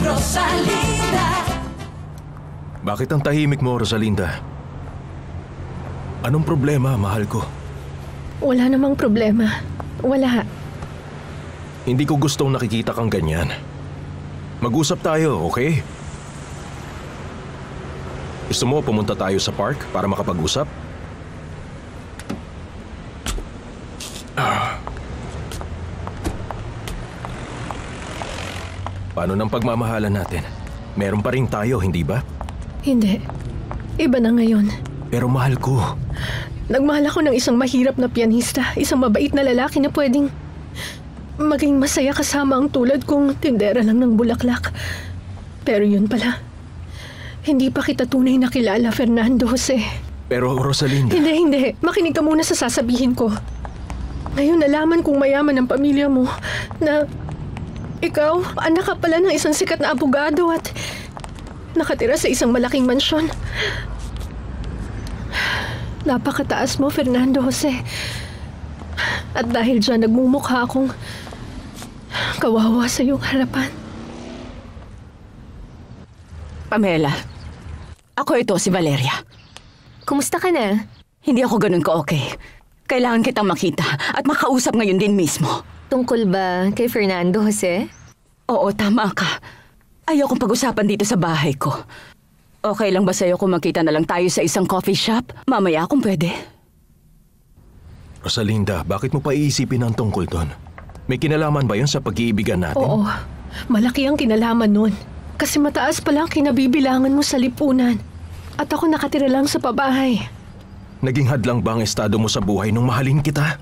Rosalinda. Bakit ang tahimik mo, Rosalinda? Anong problema, mahal ko? Wala namang problema. Wala. Hindi ko gustong nakikita kang ganyan. Mag-usap tayo, okay? Gusto mo pumunta tayo sa park para makapag-usap? Paano ng pagmamahalan natin? Meron pa rin tayo, hindi ba? Hindi. Iba na ngayon. Pero mahal ko. Nagmahal ako ng isang mahirap na pianista, isang mabait na lalaki na pwedeng maging masaya kasama ang tulad kong tindera lang ng bulaklak. Pero yun pala, hindi pa kita tunay na kilala, Fernando Jose. Pero Rosalinda... Hindi. Makinig ka muna sa sasabihin ko. Ngayon nalaman kong mayaman ang pamilya mo na ikaw, anak ka pala ng isang sikat na abogado at nakatira sa isang malaking mansyon. Napakataas mo, Fernando Jose. At dahil dyan, nagmumukha akong kawawa sa iyong harapan. Pamela, ako ito, si Valeria. Kumusta ka na? Hindi ako ganun ka-okay. Kailangan kitang makita at makausap ngayon din mismo. Tungkol ba kay Fernando Jose? Oo, tama ka. Ayaw kong pag-usapan dito sa bahay ko. Okay lang ba sa'yo kung magkita na lang tayo sa isang coffee shop? Mamaya kung pwede. Rosalinda, bakit mo pa iisipin ang tungkol doon? May kinalaman ba yun sa pag-iibigan natin? Oo, malaki ang kinalaman nun. Kasi mataas pala ang kinabibilangan mo sa lipunan. At ako nakatira lang sa pabahay. Naging hadlang ba ang estado mo sa buhay nung mahalin kita?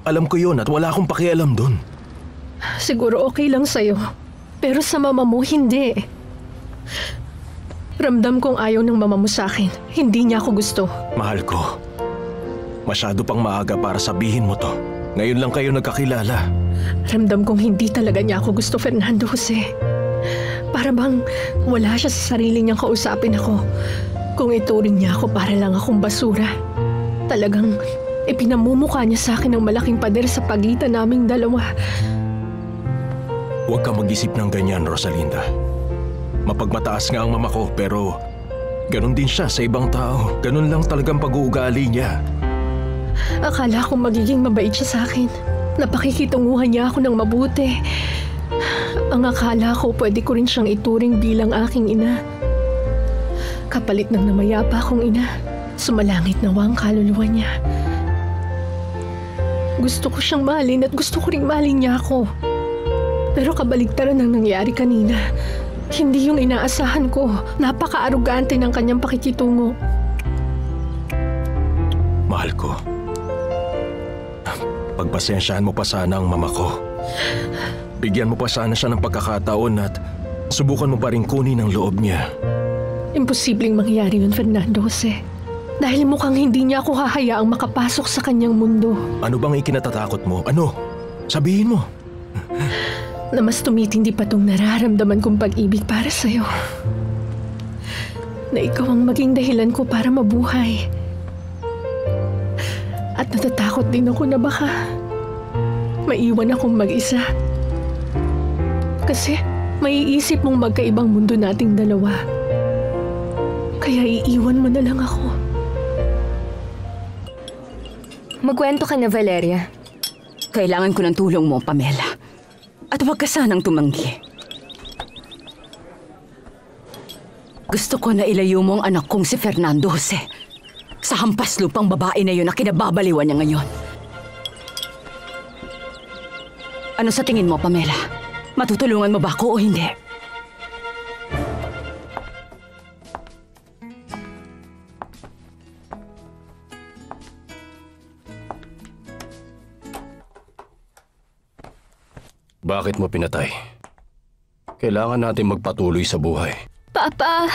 Alam ko yun at wala akong pakialam doon. Siguro okay lang sa'yo. Pero sa mama mo, hindi. Ramdam kong ayaw ng mama mo sa akin. Hindi niya ako gusto. Mahal ko. Masyado pang maaga para sabihin mo to. Ngayon lang kayo nagkakilala. Ramdam kong hindi talaga niya ako gusto, Fernando Jose. Para bang wala siya sa sarili niyang kausapin ako. Kung ituring niya ako para lang akong basura. Talagang ipinamumukha niya sa akin ng malaking pader sa pagitan naming dalawa. Huwag ka mag-isip ng ganyan, Rosalinda. Mapagmataas nga ang mama ko, pero ganun din siya sa ibang tao. Ganun lang talagang pag-uugali niya. Akala ko magiging mabait siya sa akin. Napakikitunguhan niya ako ng mabuti. Ang akala ko pwede ko rin siyang ituring bilang aking ina. Kapalit ng namayapa akong ina, sumalangit nawa ang kaluluwa niya. Gusto ko siyang mahalin at gusto ko ring mahalin niya ako. Pero kabaligtaran ang nangyari kanina. Hindi yung inaasahan ko. Napaka-arugante ng kanyang pakikitungo. Mahal ko. Pagpasensyahan mo pa sana ang mama ko. Bigyan mo pa sana siya ng pagkakataon at subukan mo pa rin kunin ang loob niya. Imposibleng mangyari yun, Fernando Jose. Dahil mukhang hindi niya ako hahayaang makapasok sa kanyang mundo. Ano bang ikinatatakot mo? Ano? Sabihin mo. Na mas tumitindi pa tong nararamdaman kong pag-ibig para sa'yo. Na ikaw ang maging dahilan ko para mabuhay. At natatakot din ako na baka maiwan akong mag-isa. Kasi maiisip mong magkaibang mundo nating dalawa. Kaya iiwan mo na lang ako. Magkwento ka na, Valeria. Kailangan ko ng tulong mo, Pamela. At huwag ka sanang tumanggi. Gusto ko na ilayo mo ang anak kong si Fernando Jose sa hampas lupang babae na yun na kinababaliwan niya ngayon. Ano sa tingin mo, Pamela? Matutulungan mo ba ako o hindi? Bakit mo pinatay? Kailangan natin magpatuloy sa buhay. Papa!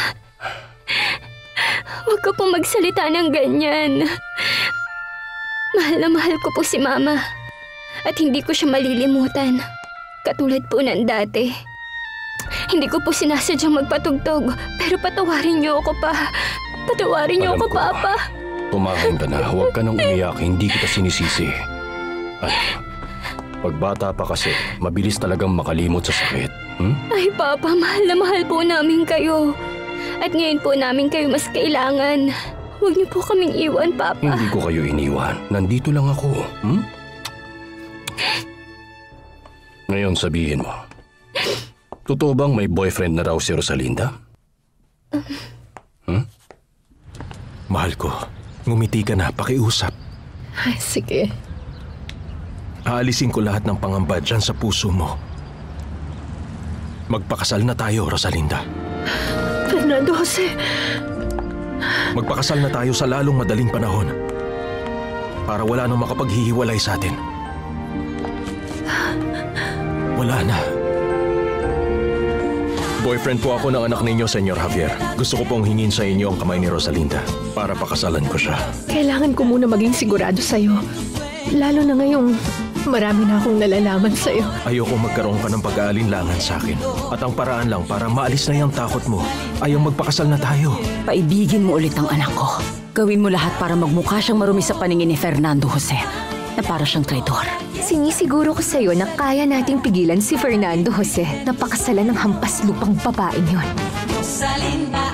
Huwag ka pong magsalita ng ganyan. Mahal na mahal ko po si Mama. At hindi ko siya malilimutan. Katulad po ng dati. Hindi ko po sinasadyang magpatugtog. Pero patawarin niyo ako pa. Patawarin niyo ako, Papa. Tumahang ka na. Huwag ka nang umiyak. Hindi kita sinisisi. Ay, pagbata pa kasi, mabilis talagang makalimot sa sakit. Ay, Papa, mahal na mahal po namin kayo. At ngayon po namin kayo mas kailangan. Huwag niyo po kaming iwan, Papa. Hindi ko kayo iniwan. Nandito lang ako. Ngayon sabihin mo, totoo bang may boyfriend na raw si Rosalinda? Mahal ko, ngumiti ka na, pakiusap. Ay, sige. Aalisin ko lahat ng pangamba dyan sa puso mo. Magpakasal na tayo, Rosalinda. Fernando Jose, Magpakasal na tayo sa lalong madaling panahon. Para wala nang makapaghihiwalay sa atin. Wala na. Boyfriend po ako ng anak ninyo, Senyor Javier. Gusto ko pong hingin sa inyo ang kamay ni Rosalinda para pakasalan ko siya. kailangan ko muna maging sigurado sa'yo. Lalo na ngayong marami na akong nalalaman sa'yo. Ayoko magkaroon ka ng pag-aalinlangan sa akin. At ang paraan lang para maalis na yung takot mo ay ang magpakasal na tayo. Paibigin mo ulit ang anak ko. Gawin mo lahat para magmukha siyang marumi sa paningin ni Fernando Jose na para siyang traidor. Sinisiguro ko sa'yo na kaya nating pigilan si Fernando Jose na pakasalan ng hampas lupang babaeng yon. Rosalinda.